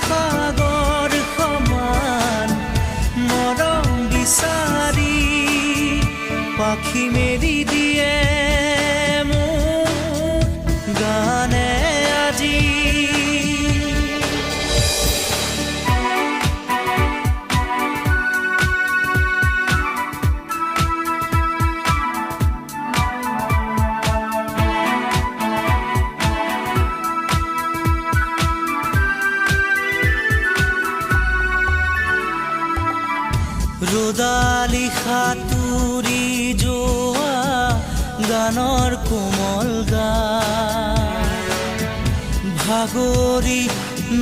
সাগৰ সমান মৰম বিচাৰি পাখি মেলি দিয়ে মোৰ গানে আজি। ৰ'দালি সাঁতুৰি যোৱা গানৰ কোমল গান ভাগৰি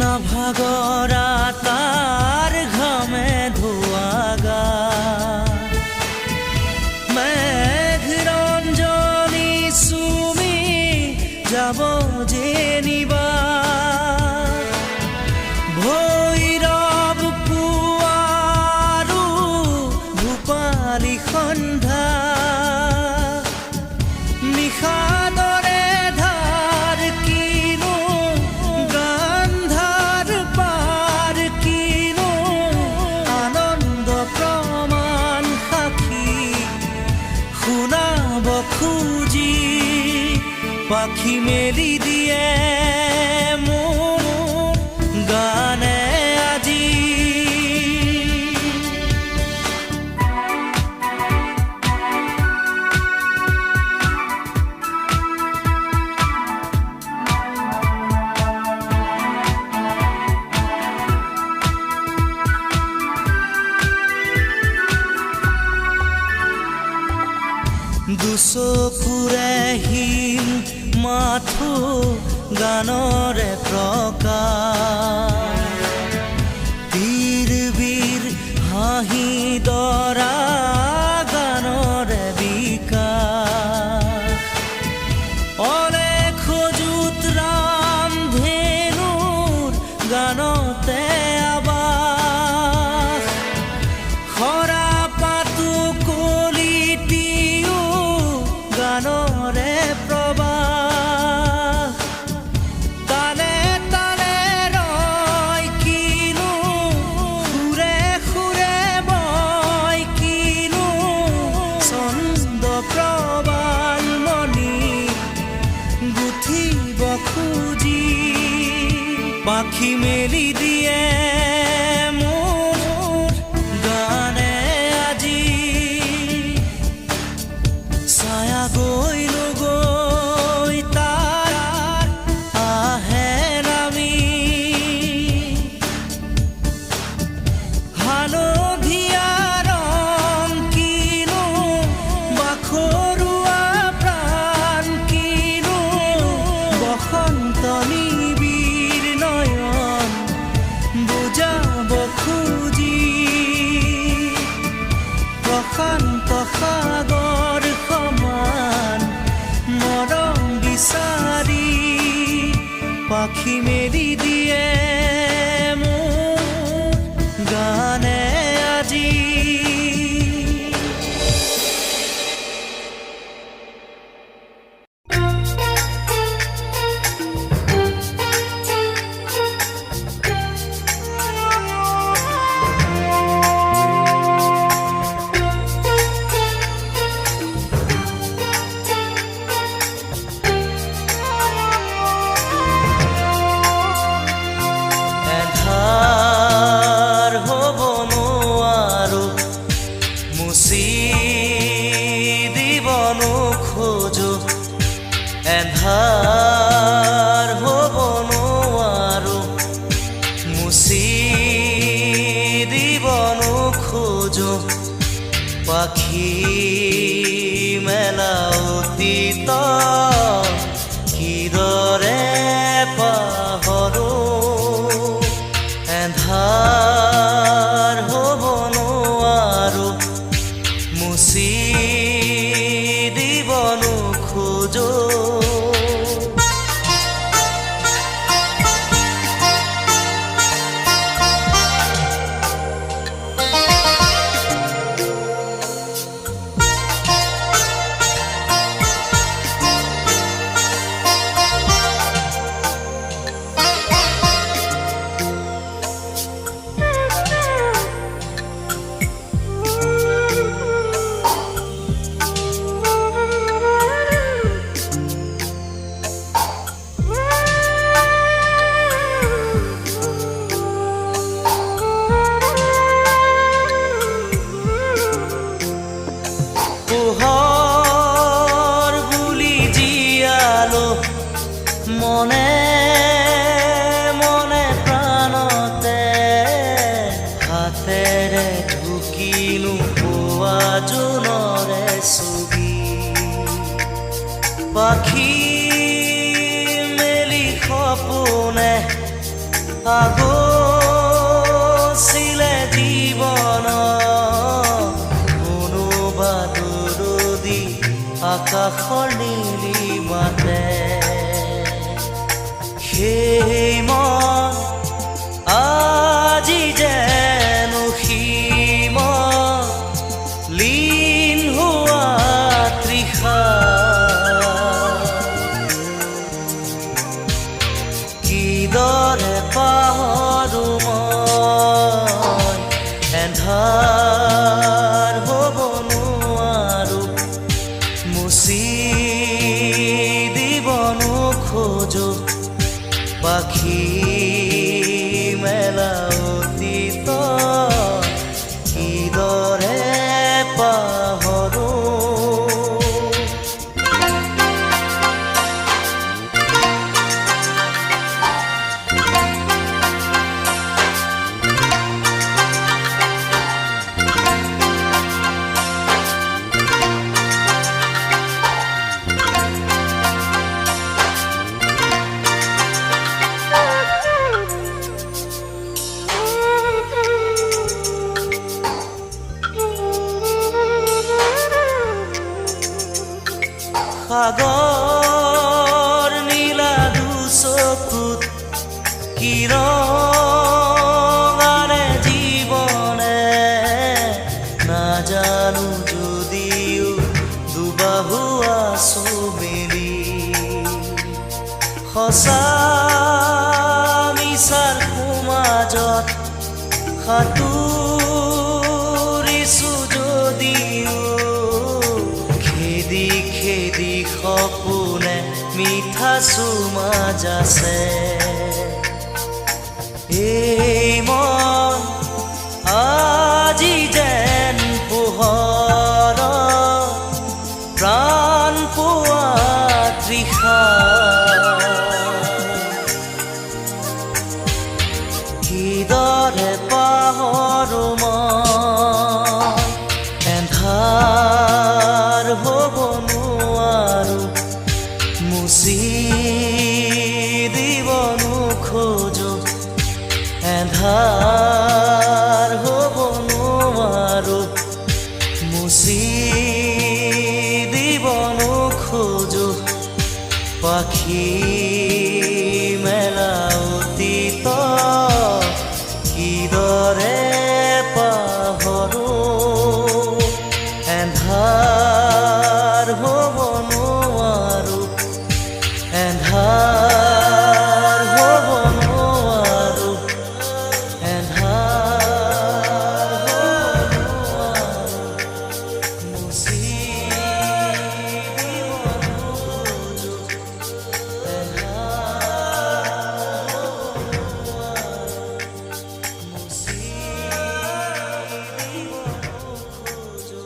নাভাগৰা তাৰ ঘামে ধোৱা গান মেঘৰঞ্জনী চুমি যাব যেনিবা সন্ধ্যা নিশাদৰে ধাৰ কিনো গান্ধাৰ পাৰ কিনো আনন্দ প্ৰমাণ সাক্ষী শুনাব খুজি পাখি মেলি দিয়ে মোৰ গানে আজি। দুচকুৰে হিম মাথো গানৰে প্ৰকাশ তীৰ বীৰ হাঁহি দৰা গানৰে বিকাশ অলেখ যুত ৰাম ধেনুৰ গানতে আবাস খৰা পাতো কলিটিও গানৰে প্ৰবাহ তালে তালে ৰয় কিনো সুৰে সুৰে বয় কিনো ছন্দ প্ৰবাল মণি গুঠিব খুজি পাখি মেলি দিয়ে মোৰ গানে আজি। ছায়া গৈ নগৈ তাৰ আহে নামি হালধীয়া ৰং কিনো বাখৰুৱা প্ৰাণ কিনো বসন্ত নিবিড় নয়ন বুজাব খুজি প্ৰশান্ত সাগৰ সমান মৰম বিচাৰি পাখি মেলি দিয়ে মোৰ গানে আজি। এন্ধাৰ হ'ব নোৱাৰো মুচি দিব নোখোজো পাখি মেলা অতীত কিদৰে পাহৰো এন্ধাৰ হ'ব নোৱাৰো মুচি দিব নোখোজো মনে মনে প্ৰাণতে হাতেৰে ঢুকিনো পোৱা জোনৰে ছবি পাখি মেলি সপোনে আগছিলে জীৱন কোনোবা দূৰদী আকাশৰ নীলিমাতে সেই মন আজি যেন সীম লীন হোৱা তৃষা কিদৰে পাহৰো মই এন্ধাৰ হ'ব নোৱাৰো মুচি দিব নোখোজো পাখি মেলা অতীত কিদৰে পাহৰো সাগৰ নীলা দুচকুত কিৰণাৰে জীৱনে নাজানো যদিও দুবাহু আছো মেলি সঁচা মিছাৰ সমাজত সাঁতুৰিছো যদিও খেদি খেদি সপোনে মিঠা চুমা যাছে এই মন আজি যেন পোহৰ প্ৰাণ পোৱা তৃষা কিদৰে পাহৰো মই এন্ধাৰ হ'ব নোৱাৰো মুচি দিব নোখোজো এন্ধাৰ হ'ব নোৱাৰো মুচি দিব নোখোজো পাখি মেলা অতীত কিদৰে পাহৰো এন্ধাৰ হ'ব নোৱাৰো এন্ধাৰ হ'ব নোৱাৰো এন্ধাৰ হ'ব নোৱাৰো মুচি দিব নোখোজো এন্ধাৰ হ'ব নোৱাৰো মুচি দিব নোখোজো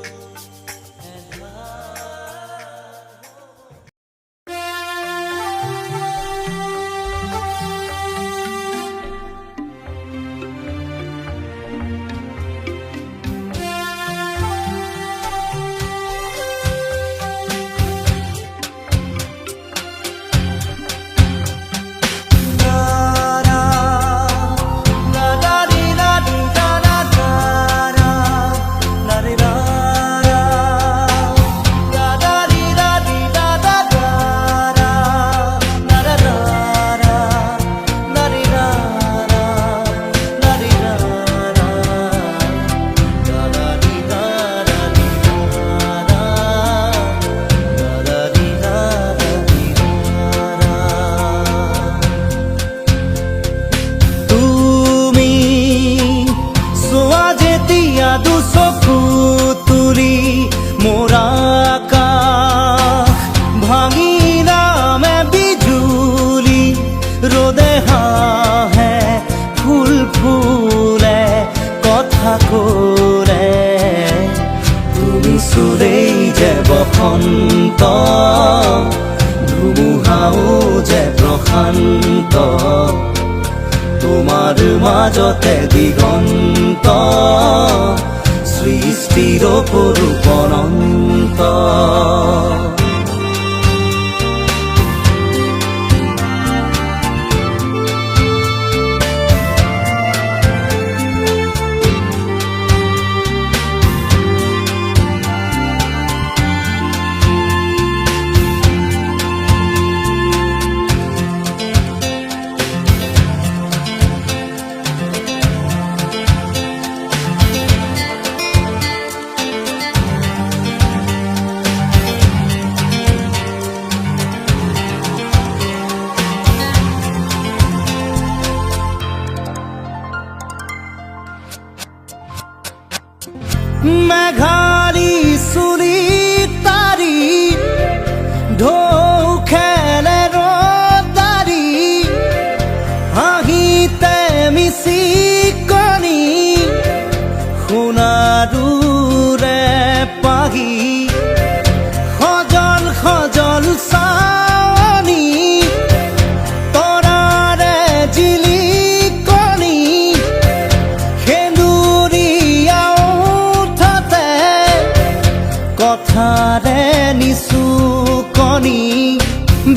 বসন্ত ধুমুহাও যে প্ৰশান্ত, তোমাৰ মাজতে দিগন্ত, সৃষ্টিৰ অপৰূপ অনন্ত। মেঘাৰী চুৰি তাৰি ঢৌ খেলে ৰদাৰি, হাঁহিতে মিচিকনি সোণাৰুৰে পাহি, সজল সজল চাৱনি তৰাৰে জিলিকনি, সেন্দুৰীয়া উঠতে কথাৰে নিচুকনি,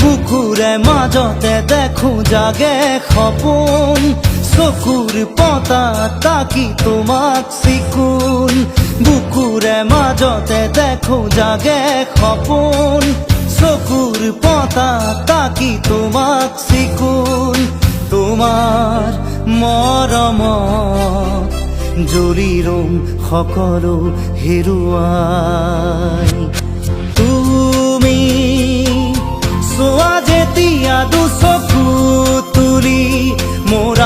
বুকুৰে মাজতে দেখো জাগে সপোন, চকুৰ পতা তাকি তোমাক চিকুণ, বুকুৰে মাজতে দেখো জাগে সপোন, চকুৰ পতা তাকি তোমাক চিকুণ, তোমাৰ মৰমত জ্বলি ৰম সকলো হেৰুৱাই। তুমি চোৱা যেতিয়া দুচকু তুলি মোৰ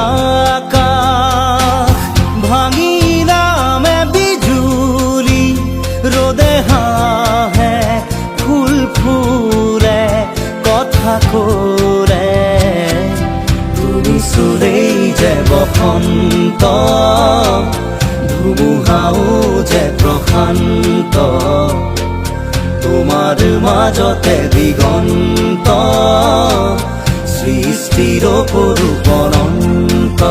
আকাশ ভাঙি নামে বিজুলি, ৰ'দে হাঁহে ফুল ফুলে কথা কৰে, তুমি চুৰেই যে বসন্ত, ধুমুহাও যে প্ৰশান্ত, তোমাৰ মাজতে দিগন্ত, সৃষ্টিৰ অপৰূপ অনন্ত।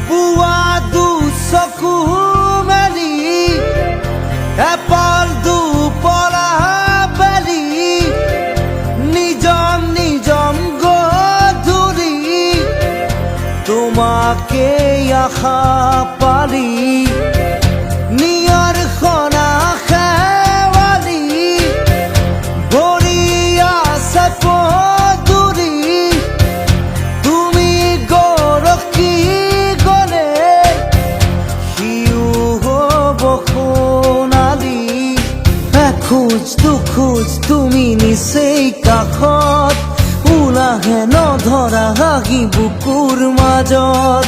পুৱা দুচকু মেলি এপাল দুপৰা বেলি, নিজম নিজম গধূলি তোমাকে আশা পালি, নিয়ৰ সনা শেৱালি ভৰি আছে পদূলি, তুমি গৰকি গলে সিও হ'ব সোণালী, এখোজ দুখোজ তুমি নিচেই কাষত, ওলাহে নধৰা হাগি বুকুৰ মাজত,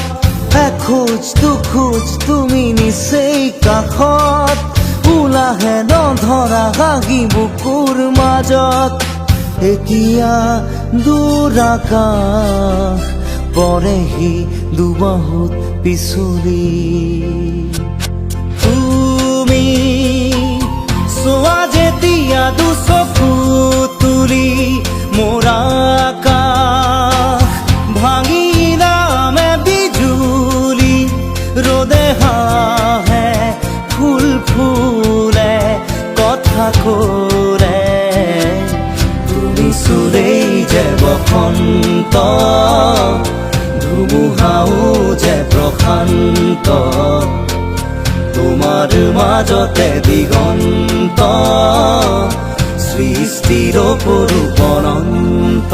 এখোজ দুখোজ তুমি নিচেই কাষত, ওলাহে নধৰা হাগি বুকুৰ মাজত, এতিয়া দূৰ আকাশ পৰেহি দুবাহুত পিছলি, তুমি চোৱা যেতিয়া দুচকু তুলি মোৰ আকাশ ভাঙি নামে বিজুলি, ৰ'দে হাঁহে ফুল ফুলে কথা কৰে, তুমি চুৰেই যে বসন্ত, ধুমুহাও যে প্ৰশান্ত, তোমাৰ মাজতে দিগন্ত, সৃষ্টিৰ অপৰূপ অনন্ত।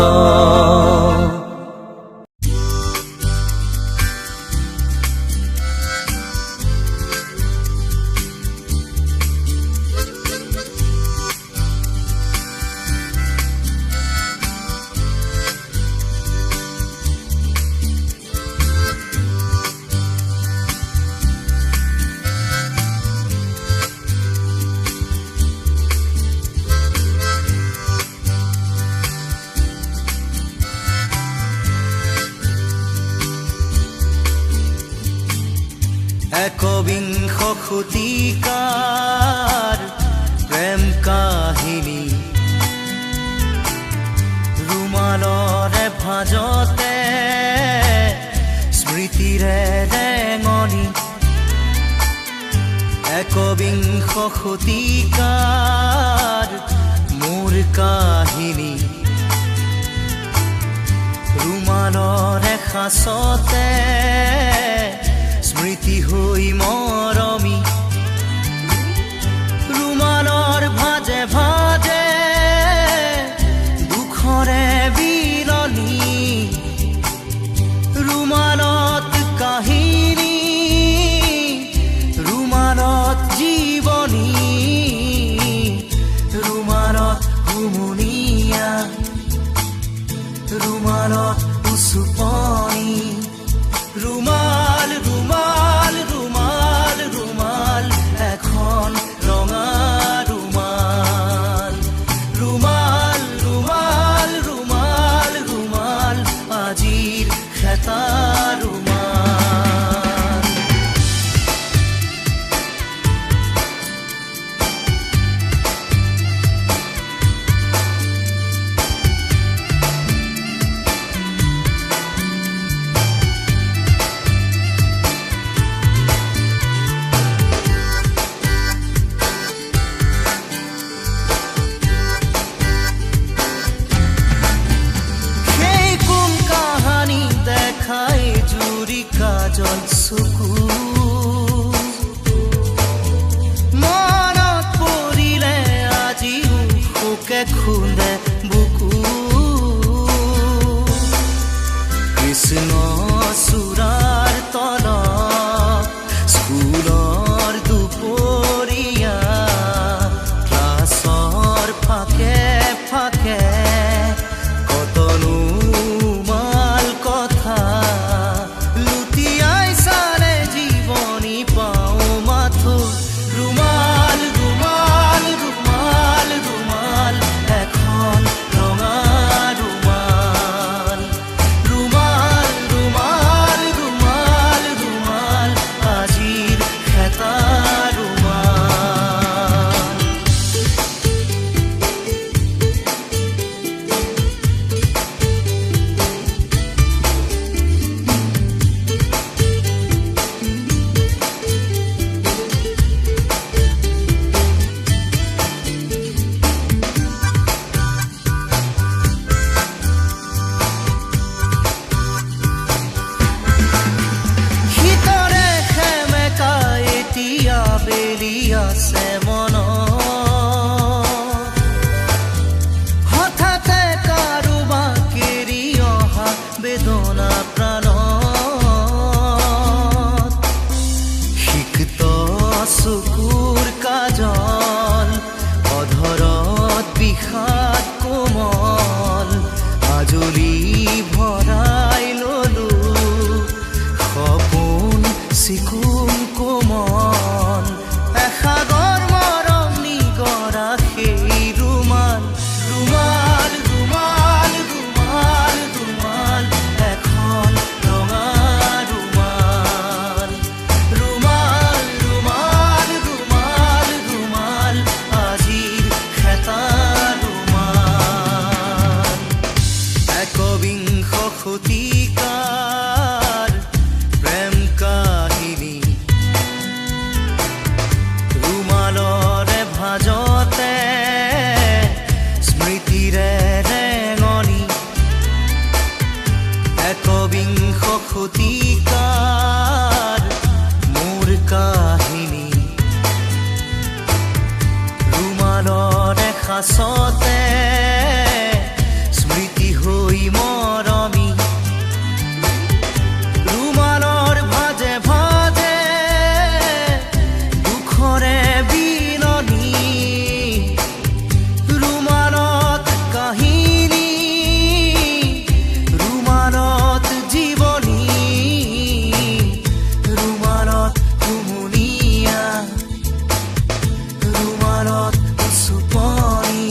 একবিংশ শতিকাৰ প্ৰেম কাহিনী ৰুমালৰে ভাঁজতে স্মৃতিৰে ৰেঙনি একবিংশ শতিকাৰ মোৰ কাহিনী ৰুমালৰে সাঁচতে স্মৃতি হৈ মৰমি ৰুমালৰ ভাঁজে ভাঁজে দুখৰে বিৰণি ৰুমালত কাহিনী ৰুমালত জীৱনী ৰুমালত হুমুনিয়া ৰুমালত উচুপনি ৰুমাল ৰুমাল ৰুমাল ৰুমাল এখন ৰঙা ৰুমাল ৰুমাল ৰুমাল ৰুমাল ৰুমাল আজিৰ খেতা ৰুমাল কাজল চকু মনত পৰিলে আজিও শোকে খুন্দে বুকু কৃষ্ণ চূড়াৰ তলত স্কুলৰ দুপৰীয়া ক্লাছৰ ফাকে ফাকে কতনো মাল কথা ৰুমাল ৰুমাল ৰুমাল ৰুমাল এখন ৰঙা ৰুমাল ৰুমাল ৰুমাল ৰুমাল ৰুমাল আজিৰ খেতা ৰুমাল বেলি আছে মনত হঠাতে কাৰোবাক এৰি অহা বেদনা প্ৰাণত সিক্ত চকুৰ কাজল অধৰত বিষাদ কোমল আজলি ভৰাই ললো সপোন চিকুণ কোমল এসাগৰ মৰম নিগৰা সেই ৰুমাল ৰুমাল ৰুমাল ৰুমাল ৰুমাল এখন ৰঙা ৰুমাল ৰুমাল ৰুমাল ৰুমাল ৰুমাল আজিৰ খেতা ৰুমাল একবিংশ শতিকাৰ প্ৰেম কাহিনী ৰুমালৰে ভাঁজতে স্মৃতিৰে ৰেঙনি একবিংশ শতিকাৰ মোৰ কাহিনী ৰুমালৰে সাঁচতে স্মৃতি হৈ মৰমি ৰুমালৰ ভাঁজে ভাঁজে দুখৰে বিৰণি ৰুমালত কাহিনী ৰুমালত জীৱনী ৰুমালত হুমুনিয়া ৰুমালত উচুপনি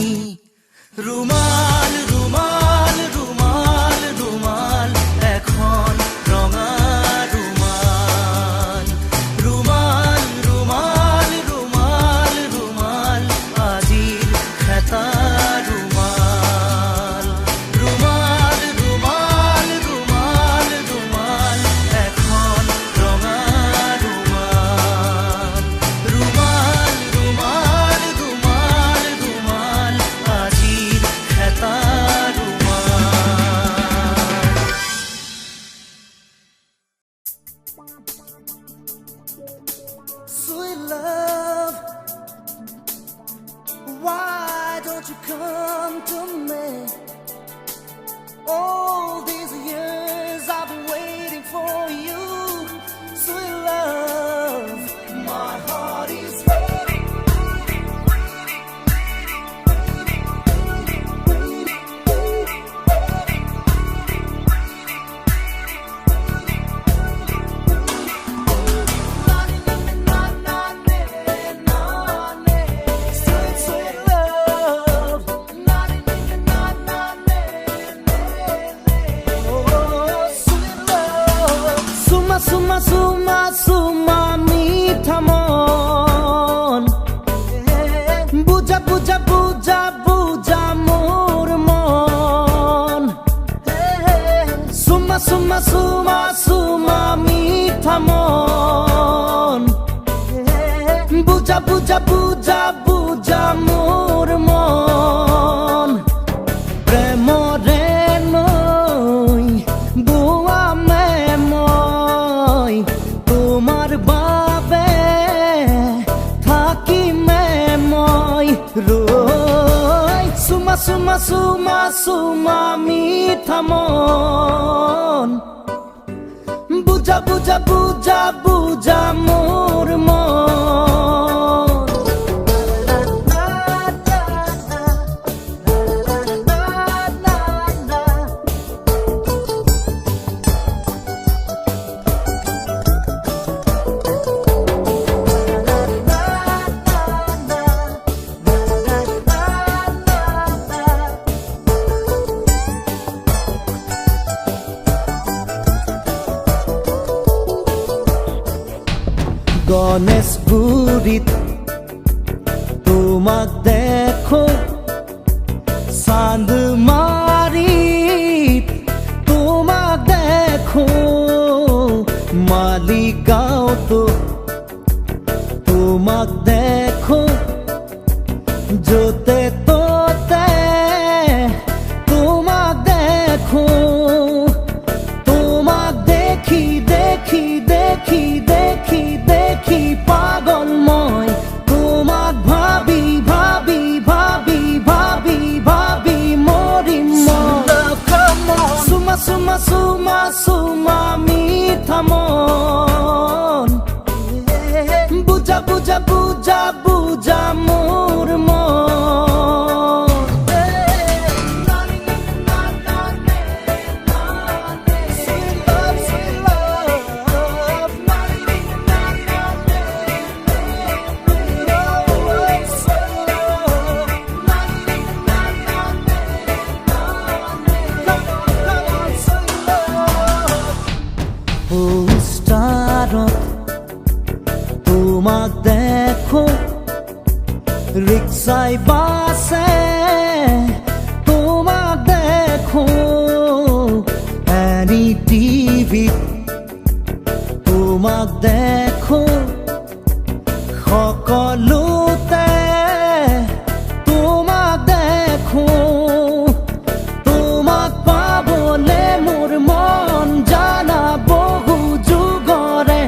Sweet love, why don't you come to me? All these years I've been waiting for you. Sweet love, my heart is waiting, waiting, waiting, waiting, waiting, waiting, waiting, waiting, Suma suma suma meetha mon buja buja buja buja mor mon suma suma suma suma meetha mon buja buja buja buja mor mon premore noi boa তোমার বাবে থাকি মই রই সুমা সুমা সুমা সুমা মিঠা মন বুঝা বুঝা বুঝা বুঝা মোর মন গণেশপুরীত তোমাক দেখো চান্দমারিত তোমাক দেখো মালিগাঁওতো তোমাক দেখো যতে ততে তোমাক দেখো তোমাক দেখি দেখি দেখি দেখি দেখি পাগল মই তোমাক ভাবি ভাবি ভাবি ভাবি ভাবি মরিম সুমা সুমা সুমা সুমা মিঠা মন বুঝা বুঝা বুঝা বুঝা মোর মন তোমাক দেখো রিক্সায় বাসে তোমাক দেখো এনি টিভি তোমাক দেখো সকলোতে তোমাক দেখো তোমাক পাবলে মোৰ মন জানা বহু যুগৰে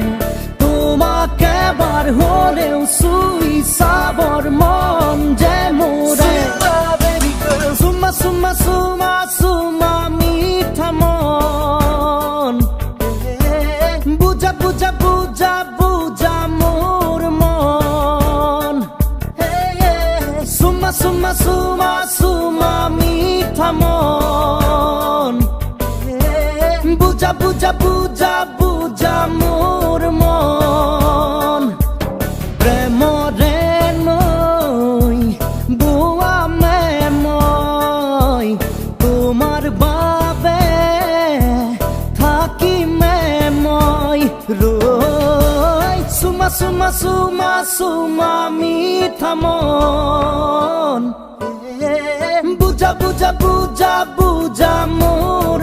তোমাক এবাৰ হলেও চুই চাবৰ মন যে মোৰে চুমা চুমা চুমা চুমা মিঠা মন বুজা বুজা বুজা বুজা মোর মন চুমা চুমা চুমা চুমা মিঠা মন বুজা বুজা বুজা বুজা মোর মন প্রেমরে নই বুয়া মই তোমার বাবে থাকি মই রই সুমা সুমা সুমা সুমা মিঠা মন বুজা বুজা বুজা বুজা মোর